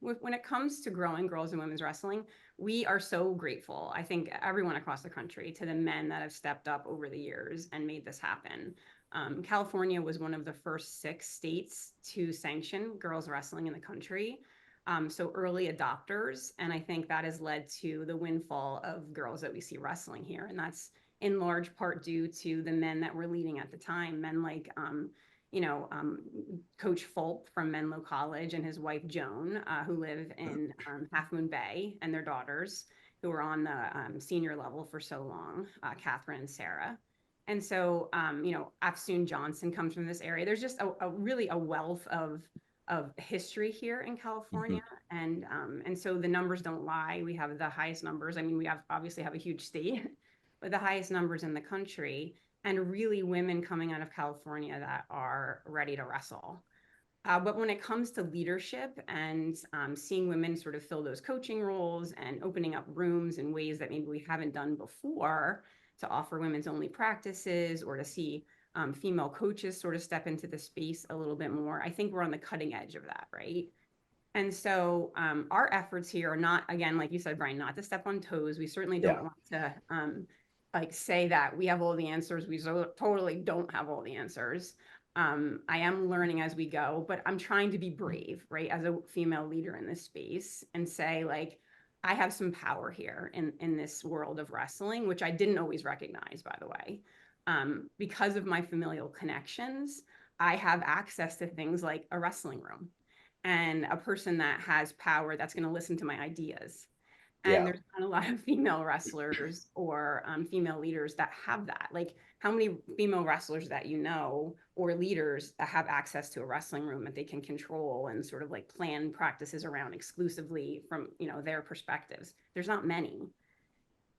when it comes to growing girls and women's wrestling, we are so grateful. I think everyone across the country to the men that have stepped up over the years and made this happen. California was one of the first 6 states to sanction girls wrestling in the country. So early adopters, and I think that has led to the windfall of girls that we see wrestling here, and that's in large part due to the men that were leading at the time, men like you know, Coach Fulp from Menlo College and his wife Joan, who live in Half Moon Bay, and their daughters, who were on the senior level for so long, Catherine and Sarah. And so, you know, Afsoon Johnson comes from this area. There's just a really a wealth of history here in Hmm. California, and so the numbers don't lie. We have the highest numbers. I mean, we have obviously have a huge state, but the highest numbers in the country, and really women coming out of California that are ready to wrestle. But when it comes to leadership and seeing women sort of fill those coaching roles and opening up rooms in ways that maybe we haven't done before to offer women's only practices or to see female coaches sort of step into the space a little bit more, I think we're on the cutting edge of that, right? And so our efforts here are not, again, like you said, Brian, not to step on toes. We certainly don't Yeah. want to like say that we have all the answers. We totally don't have all the answers. I am learning as we go, but I'm trying to be brave, right, as a female leader in this space and say, like, I have some power here in this world of wrestling, which I didn't always recognize, by the way. Because of my familial connections, I have access to things like a wrestling room and a person that has power that's going to listen to my ideas. And Yeah. there's not a lot of female wrestlers or female leaders that have that. Like, how many female wrestlers that you know or leaders that have access to a wrestling room that they can control and sort of like plan practices around exclusively from, you know, their perspectives? There's not many.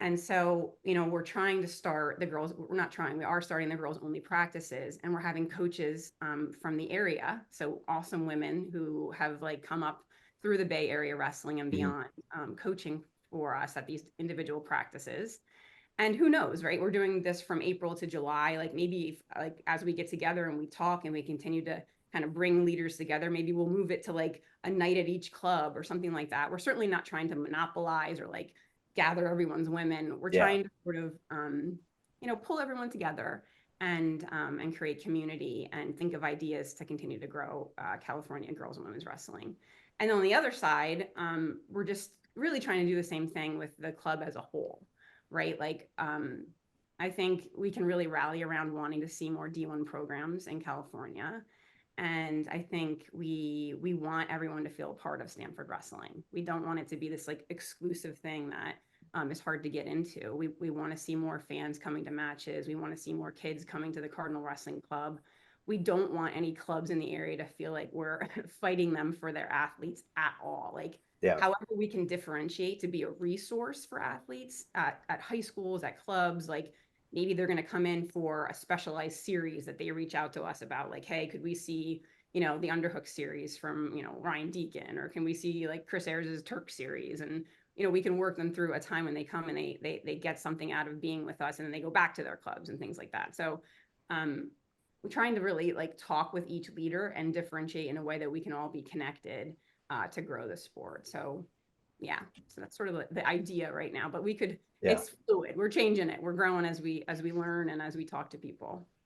And so, you know, we're trying to start the girls, we're not trying, we are starting the girls only practices, and we're having coaches from the area. So awesome women who have like come up through the Bay Area wrestling and Hmm. beyond, coaching for us at these individual practices. And who knows, right? We're doing this from April to July. Like maybe if, like as we get together and we talk and we continue to kind of bring leaders together, maybe we'll move it to like a night at each club or something like that. We're certainly not trying to monopolize or like gather everyone's women. We're Yeah. trying to sort of you know, pull everyone together and create community and think of ideas to continue to grow California girls and women's wrestling. And on the other side, we're just really trying to do the same thing with the club as a whole, right? Like, I think we can really rally around wanting to see more D1 programs in California. And I think we want everyone to feel a part of Stanford wrestling. We don't want it to be this like exclusive thing that is hard to get into. We want to see more fans coming to matches. We want to see more kids coming to the Cardinal Wrestling Club. We don't want any clubs in the area to feel like we're fighting them for their athletes at all. Like, Yeah. however we can differentiate to be a resource for athletes at high schools, at clubs, like maybe they're going to come in for a specialized series that they reach out to us about, like, hey, could we see, you know, the Underhook series from, you know, Ryan Deacon, or can we see like Chris Ayres' Turk series? And, you know, we can work them through a time when they come and they get something out of being with us, and then they go back to their clubs and things like that. So we're trying to really like talk with each leader and differentiate in a way that we can all be connected to grow the sport. So yeah, so that's sort of the idea right now, but we could, Yeah. it's fluid. We're changing it. We're growing as we learn and as we talk to people.